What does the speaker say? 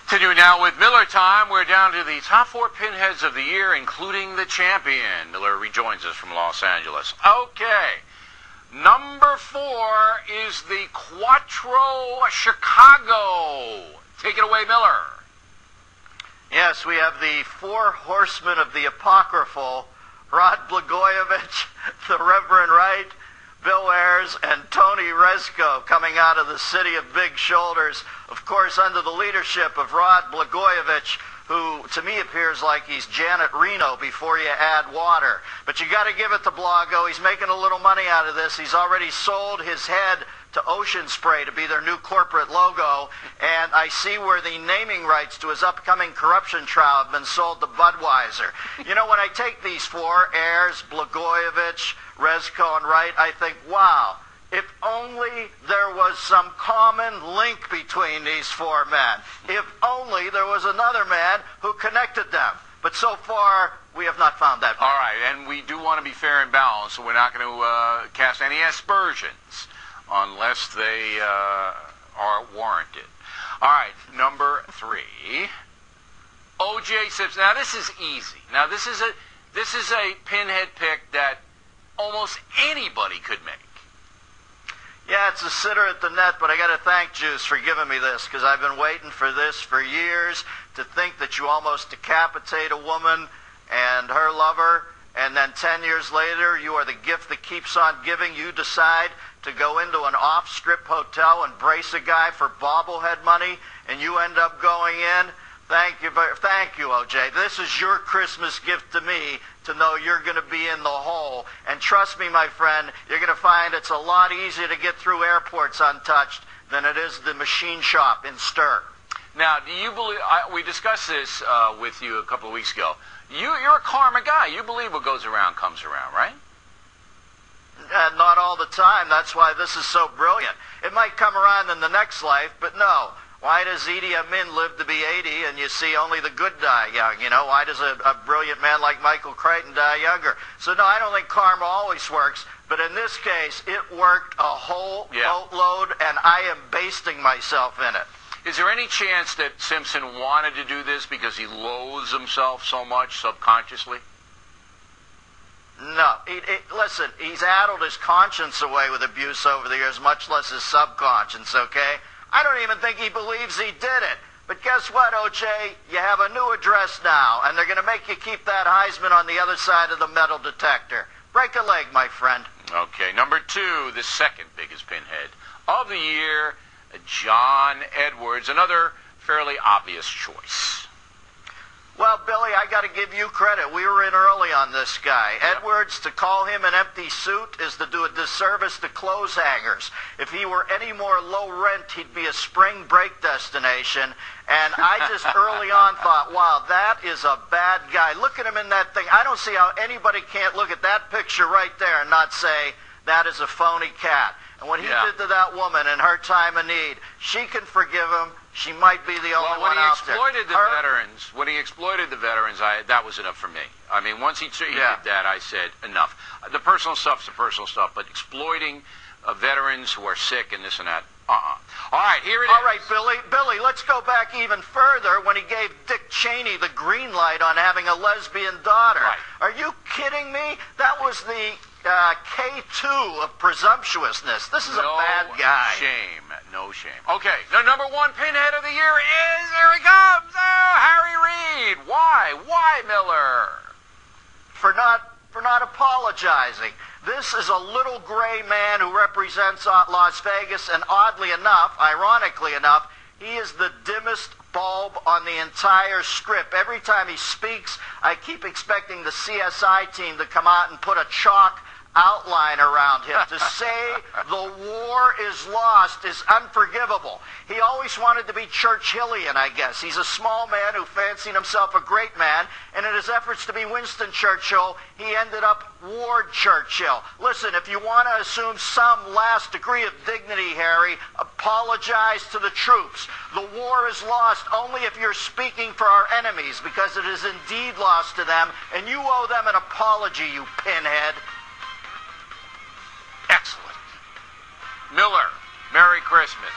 Continuing now with Miller time, we're down to the top 4 pinheads of the year, including the champion. Miller rejoins us from Los Angeles. Okay, number 4 is the Quattro Chicago. Take it away, Miller. Yes, we have the 4 horsemen of the apocryphal, Rod Blagojevich, the Reverend Wright, Bill Ayers, and Tony Rezko coming out of the city of big shoulders, of course under the leadership of Rod Blagojevich, who to me appears like he's Janet Reno before you add water. But you got to give it to Blago. He's making a little money out of this. He's already sold his head to Ocean Spray to be their new corporate logo, and I see where the naming rights to his upcoming corruption trial have been sold to Budweiser. You know, when I take these 4, Ayers, Blagojevich, Rezko, and Wright, I think, wow, if only there was some common link between these 4 men. If only there was another man who connected them. But so far, we have not found that. All right, and we do want to be fair and balanced, so we're not going to cast any aspersions unless they are warranted. All right, number 3, O.J. Simpson. Now this is easy. Now this is a pinhead pick that almost anybody could make. Yeah, it's a sitter at the net, but I got to thank Juice for giving me this, because I've been waiting for this for years, to think that you almost decapitate a woman and her lover, and then 10 years later, you are the gift that keeps on giving. You decide to go into an off-strip hotel and brace a guy for bobblehead money, and you end up going in. Thank you, OJ. This is your Christmas gift to me, to know you're going to be in the hole. And trust me, my friend, you're going to find it's a lot easier to get through airports untouched than it is the machine shop in Stir. Now, do you believe, we discussed this with you a couple of weeks ago, you're a karma guy. You believe what goes around comes around, right? Not all the time. That's why this is so brilliant. It might come around in the next life, but no. Why does Idi Amin live to be 80 and you see only the good die young? You know, why does a brilliant man like Michael Crichton die younger? So no, I don't think karma always works, but in this case, it worked a whole boatload, and I am basting myself in it. Is there any chance that Simpson wanted to do this because he loathes himself so much subconsciously? No. Listen, he's addled his conscience away with abuse over the years, much less his subconscious, okay? I don't even think he believes he did it. But guess what, O.J.? You have a new address now, and they're going to make you keep that Heisman on the other side of the metal detector. Break a leg, my friend. Okay, number 2, the second biggest pinhead of the year, John Edwards, another fairly obvious choice. Well, Billy, I got to give you credit. We were in early on this guy. Yep. Edwards, to call him an empty suit is to do a disservice to clothes hangers. If he were any more low rent, he'd be a spring break destination. And I just early on thought, wow, that is a bad guy. Look at him in that thing. I don't see how anybody can't look at that picture right there and not say, that is a phony cat. And what he did to that woman in her time of need, she can forgive him. She might be the only one out there. When he exploited the veterans, that was enough for me. I mean, once he did that, I said, enough. The personal stuff's the personal stuff, but exploiting veterans who are sick and this and that, All right, here it is. All right, Billy, let's go back even further when he gave Dick Cheney the green light on having a lesbian daughter. Right. Are you kidding me? That was the K2 of presumptuousness. This is a bad guy. No shame. Okay, the number 1 pinhead of the year is, here he comes, Harry Reid. Why, Miller? For not apologizing. This is a little gray man who represents Las Vegas, and oddly enough, ironically enough, he is the dimmest bulb on the entire strip. Every time he speaks, I keep expecting the CSI team to come out and put a chalk outline around him. To say the war is lost is unforgivable. He always wanted to be Churchillian, I guess. He's a small man who fancied himself a great man, and in his efforts to be Winston Churchill, he ended up Ward Churchill. Listen, if you want to assume some last degree of dignity, Harry, apologize to the troops. The war is lost only if you're speaking for our enemies, because it is indeed lost to them, and you owe them an apology, you pinhead. Excellent. Miller, Merry Christmas.